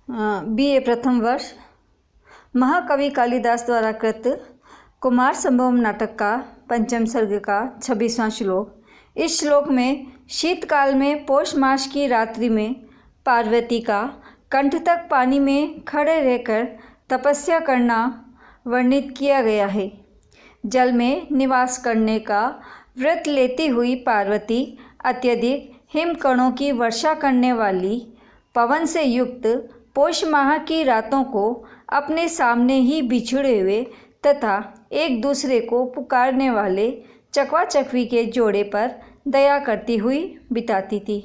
BA प्रथम वर्ष महाकवि कालिदास द्वारा कृत कुमार संभवम नाटक का पंचम सर्ग का 26वां श्लोक। इस श्लोक में शीतकाल में पौष मास की रात्रि में पार्वती का कंठ तक पानी में खड़े रहकर तपस्या करना वर्णित किया गया है। जल में निवास करने का व्रत लेती हुई पार्वती अत्यधिक हिमकणों की वर्षा करने वाली पवन से युक्त पौष माह की रातों को अपने सामने ही बिछड़े हुए तथा एक दूसरे को पुकारने वाले चकवा चकवी के जोड़े पर दया करती हुई बिताती थी।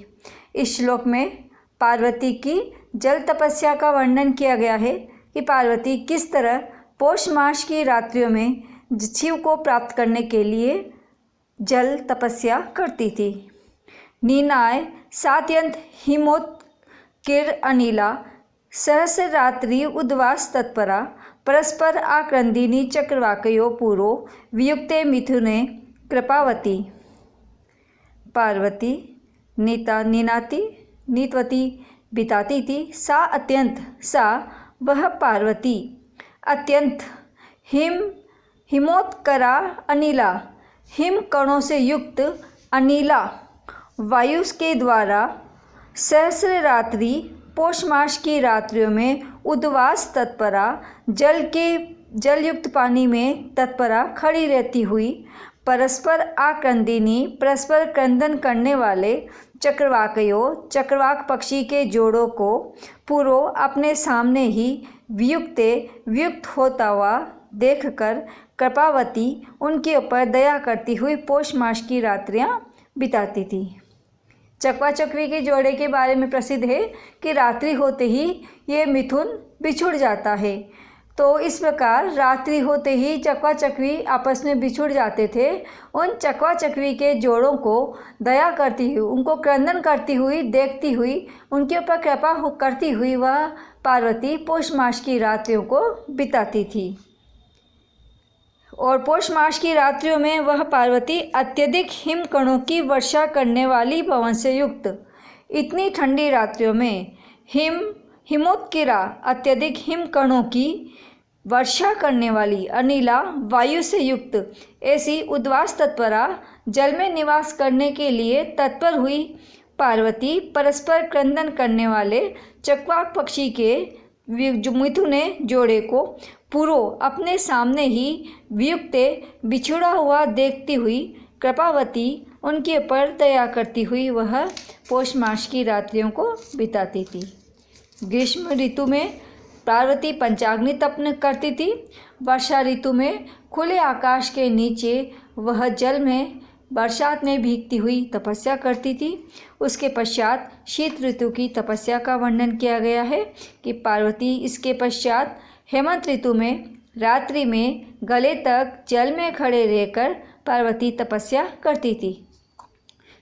इस श्लोक में पार्वती की जल तपस्या का वर्णन किया गया है कि पार्वती किस तरह पौष मास की रात्रियों में शिव को प्राप्त करने के लिए जल तपस्या करती थी। नीनाय सात्यंत हिमोत्किर अनिला सहस्रात्रि उद्वास तत्परा परस्पर आक्रंदिनी चक्रवाकयो पूरो वियुक्ते मिथुने कृपावती। पार्वती नीनाती नीतवती बिताती थी। सा अत्यंत सा वह पार्वती अत्यंत हिमोत्करा अनिला हिम कणों से युक्त अनिला वायु के द्वारा सहस्र रात्रि पौष मास की रात्रियों में उद्वास तत्परा जलयुक्त पानी में तत्परा खड़ी रहती हुई परस्पर आक्रंदिनी परस्पर क्रंदन करने वाले चक्रवाक पक्षी के जोड़ों को पूरो अपने सामने ही वियुक्त होता हुआ देखकर कृपावती उनके ऊपर दया करती हुई पौष मास की रात्रियां बिताती थी। चकवा चकवी के जोड़े के बारे में प्रसिद्ध है कि रात्रि होते ही ये मिथुन बिछुड़ जाता है। तो इस प्रकार रात्रि होते ही चकवा चकवी आपस में बिछुड़ जाते थे। उन चकवा चकवी के जोड़ों को दया करती हुई उनको क्रंदन करती हुई देखती हुई उनके ऊपर कृपा करती हुई वह पार्वती पौष मास की रात्रियों को बिताती थी। और पौष मास की रात्रियों में वह पार्वती अत्यधिक हिमकणों की वर्षा करने वाली पवन से युक्त इतनी ठंडी रात्रियों में हिमोत्किरा अत्यधिक हिमकणों की वर्षा करने वाली अनिला वायु से युक्त ऐसी उद्वास तत्परा जल में निवास करने के लिए तत्पर हुई पार्वती परस्पर क्रंदन करने वाले चकवाक पक्षी के मिथुने जोड़े को पूरो अपने सामने ही वियुक्ते बिछुड़ा हुआ देखती हुई कृपावती उनके ऊपर दया करती हुई वह पौष मास की रात्रियों को बिताती थी। ग्रीष्म ऋतु में पार्वती पंचाग्नि तपन करती थी। वर्षा ऋतु में खुले आकाश के नीचे वह जल में बरसात में भीगती हुई तपस्या करती थी। उसके पश्चात शीत ऋतु की तपस्या का वर्णन किया गया है कि पार्वती इसके पश्चात हेमंत ऋतु में रात्रि में गले तक जल में खड़े रहकर पार्वती तपस्या करती थी।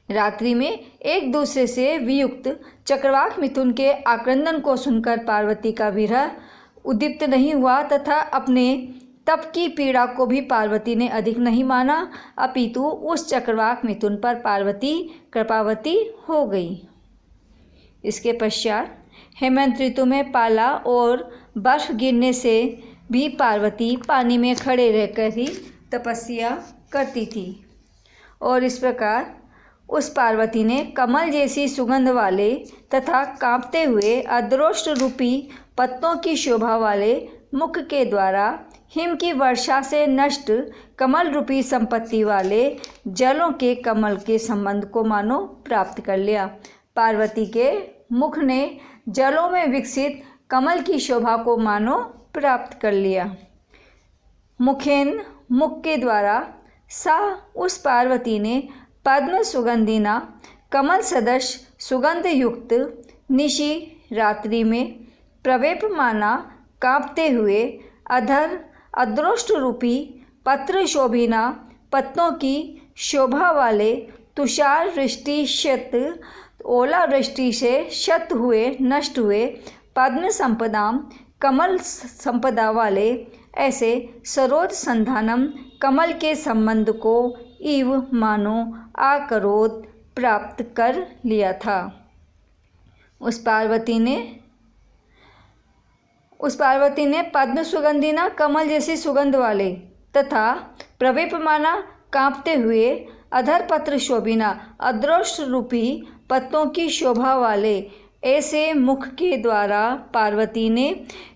रात्रि में एक दूसरे से वियुक्त चक्रवाक मिथुन के आक्रंदन को सुनकर पार्वती का विरह उद्दीप्त नहीं हुआ तथा अपने तप की पीड़ा को भी पार्वती ने अधिक नहीं माना, अपितु उस चक्रवाक मिथुन पर पार्वती कृपावती हो गई। इसके पश्चात हेमंत ऋतु में पाला और बर्फ गिरने से भी पार्वती पानी में खड़े रहकर ही तपस्या करती थी। और इस प्रकार उस पार्वती ने कमल जैसी सुगंध वाले तथा कांपते हुए अद्रोष्ट रूपी पत्तों की शोभा वाले मुख के द्वारा हिम की वर्षा से नष्ट कमल रूपी संपत्ति वाले जलों के कमल के संबंध को मानो प्राप्त कर लिया। पार्वती के मुख ने जलों में विकसित कमल की शोभा को मानो प्राप्त कर लिया। मुख के द्वारा सा उस पार्वती ने पद्म सुगंधिना कमल सदृश सुगंध युक्त निशी रात्रि में प्रवेपमाना कांपते हुए अधर अद्रोष्ट रूपी पत्र शोभिना पत्तों की शोभा वाले तुषार वृष्टि शत ओलावृष्टि से शत हुए नष्ट हुए पद्म संपदाम कमल संपदा वाले ऐसे सरोद संधानम कमल के संबंध को इव मानो आकरोध प्राप्त कर लिया था। उस पार्वती ने उस पार्वती ने पद्म सुगंधिना कमल जैसी सुगंध वाले तथा प्रवेपमाना कांपते हुए अधर पत्र शोभिना अदृष्ट रूपी पत्तों की शोभा वाले ऐसे मुख के द्वारा पार्वती ने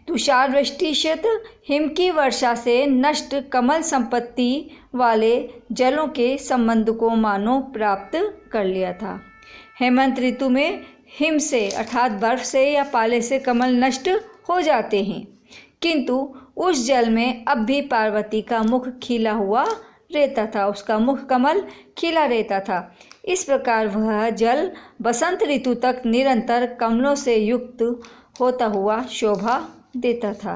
तुषारवृष्टिशत हिम की वर्षा से नष्ट कमल संपत्ति वाले जलों के संबंध को मानो प्राप्त कर लिया था। हेमंत ऋतु में हिम से अर्थात बर्फ से या पाले से कमल नष्ट हो जाते हैं, किंतु उस जल में अब भी पार्वती का मुख खिला हुआ रहता था, उसका मुख कमल खिला रहता था। इस प्रकार वह जल बसंत ऋतु तक निरंतर कमलों से युक्त होता हुआ शोभा देता था।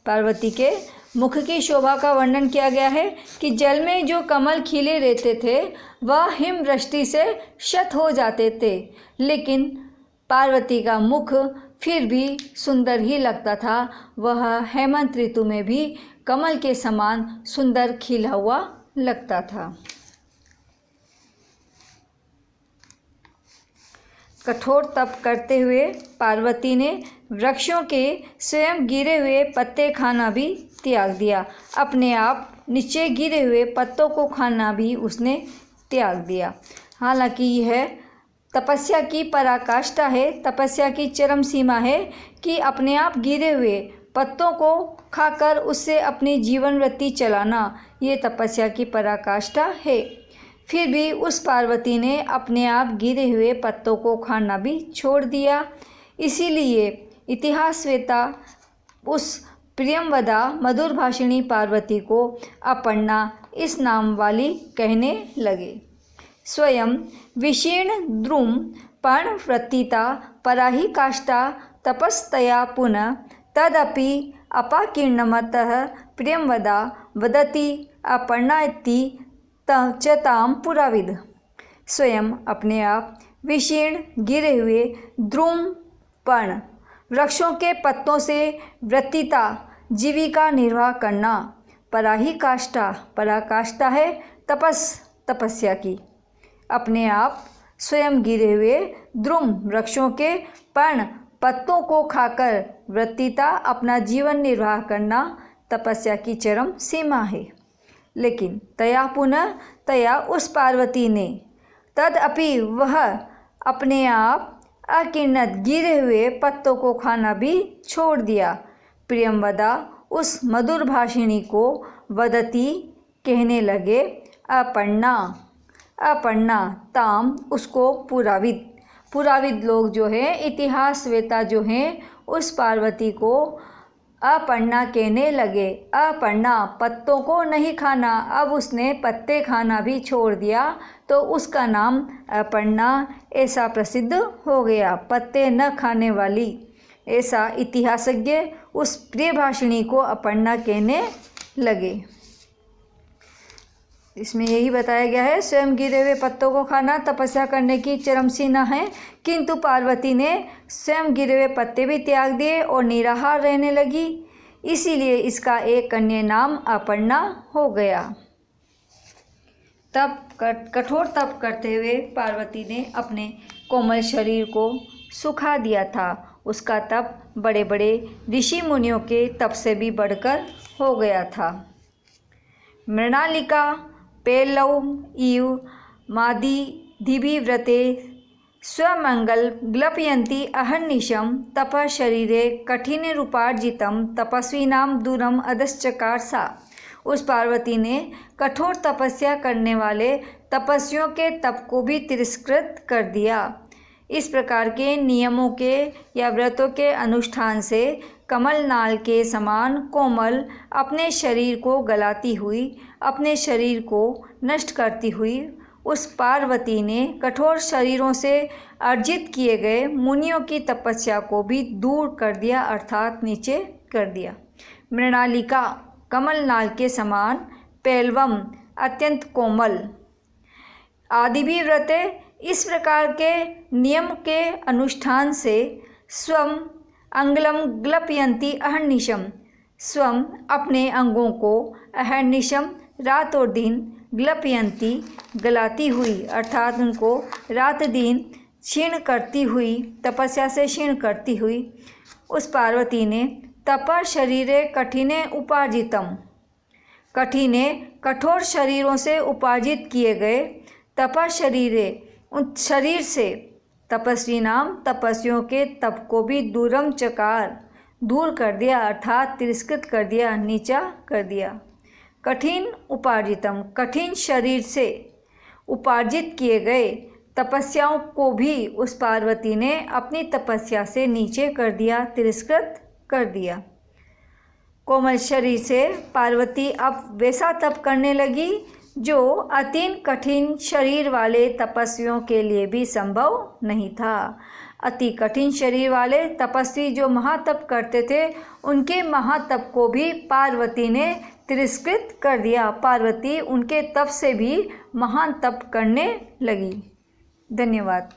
पार्वती के मुख की शोभा का वर्णन किया गया है कि जल में जो कमल खिले रहते थे वह हिमवृष्टि से क्षत हो जाते थे, लेकिन पार्वती का मुख फिर भी सुंदर ही लगता था। वह हेमंत ऋतु में भी कमल के समान सुंदर खिला हुआ लगता था। कठोर तप करते हुए पार्वती ने वृक्षों के स्वयं गिरे हुए पत्ते खाना भी त्याग दिया। अपने आप नीचे गिरे हुए पत्तों को खाना भी उसने त्याग दिया। हालांकि यह तपस्या की पराकाष्ठा है, तपस्या की चरम सीमा है कि अपने आप गिरे हुए पत्तों को खाकर उससे अपनी जीवन वृत्ति चलाना, ये तपस्या की पराकाष्ठा है। फिर भी उस पार्वती ने अपने आप गिरे हुए पत्तों को खाना भी छोड़ दिया। इसीलिए इतिहासवेता उस प्रियमवदा मधुर भाषिणी पार्वती को अपर्णा इस नाम वाली कहने लगे। स्वयं विशीर्ण द्रुम पर्णवृत्तिता पराही काष्ठा तपस्तया पुनः तदपि अपाकीर्णमतः प्रियमवदा वदति अपर्णा इति च ताम पुराविद। स्वयं अपने आप विशीर्ण गिरे हुए द्रुम पर्ण वृक्षों के पत्तों से वृत्तिता जीविका निर्वाह करना, पराही काष्ठा पराकाष्ठा है तपस्या की, अपने आप स्वयं गिरे हुए द्रुम वृक्षों के पर्ण पत्तों को खाकर वृत्तिता अपना जीवन निर्वाह करना तपस्या की चरम सीमा है। लेकिन तया उस पार्वती ने तदपि वह अपने आप अकिन्नत गिरे हुए पत्तों को खाना भी छोड़ दिया। प्रियमवदा उस मधुर भाषिणी को वदती कहने लगे, अपर्णा ताम उसको पुराविद लोग जो हैं, इतिहासवेता जो हैं, उस पार्वती को अपर्णा कहने लगे। अपर्णा पत्तों को नहीं खाना, अब उसने पत्ते खाना भी छोड़ दिया तो उसका नाम अपर्णा ऐसा प्रसिद्ध हो गया, पत्ते न खाने वाली। ऐसा इतिहासज्ञ उस प्रिय भाषिणी को अपर्णा कहने लगे। इसमें यही बताया गया है, स्वयं गिरे हुए पत्तों को खाना तपस्या करने की चरम सीमा है, किंतु पार्वती ने स्वयं गिरे हुए पत्ते भी त्याग दिए और निराहार रहने लगी, इसीलिए इसका एक अन्य नाम अपर्णा हो गया। कठोर तप करते हुए पार्वती ने अपने कोमल शरीर को सुखा दिया था। उसका तप बड़े बड़े ऋषि मुनियों के तप से भी बढ़कर हो गया था। मृणालिका पेलौ इव मादिधिव्रते स्वमंगल ग्लपयन्ति अहर्निशं तपः शरीरे कठिनरूपार्जितं तपस्विनां दूरम अधश्चकार सा। उस पार्वती ने कठोर तपस्या करने वाले तपस्वियों के तप को भी तिरस्कृत कर दिया। इस प्रकार के नियमों के या व्रतों के अनुष्ठान से कमल नाल के समान कोमल अपने शरीर को गलाती हुई, अपने शरीर को नष्ट करती हुई उस पार्वती ने कठोर शरीरों से अर्जित किए गए मुनियों की तपस्या को भी दूर कर दिया, अर्थात नीचे कर दिया। मृणालिका कमल नाल के समान, पेलवम अत्यंत कोमल, आदिभी व्रते इस प्रकार के नियम के अनुष्ठान से स्वम अंगलम ग्लपयंती अहर्निशम, स्वम अपने अंगों को अहर्निशम रात और दिन, ग्लपयंती गलाती हुई, अर्थात उनको रात दिन क्षीण करती हुई, तपस्या से क्षीण करती हुई उस पार्वती ने तपः शरीरे कठिने उपार्जितम, कठिने कठोर शरीरों से उपार्जित किए गए तपः शरीरे उन शरीर से तपस्वी नाम तपस्वियों के तप को भी दूरम चकार, दूर कर दिया, अर्थात तिरस्कृत कर दिया, नीचा कर दिया। कठिन उपार्जितम, कठिन शरीर से उपार्जित किए गए तपस्याओं को भी उस पार्वती ने अपनी तपस्या से नीचे कर दिया, तिरस्कृत कर दिया। कोमल शरीर से पार्वती अब वैसा तप करने लगी जो अति कठिन शरीर वाले तपस्वियों के लिए भी संभव नहीं था। अति कठिन शरीर वाले तपस्वी जो महातप करते थे, उनके महातप को भी पार्वती ने तिरस्कृत कर दिया। पार्वती उनके तप से भी महान तप करने लगी। धन्यवाद।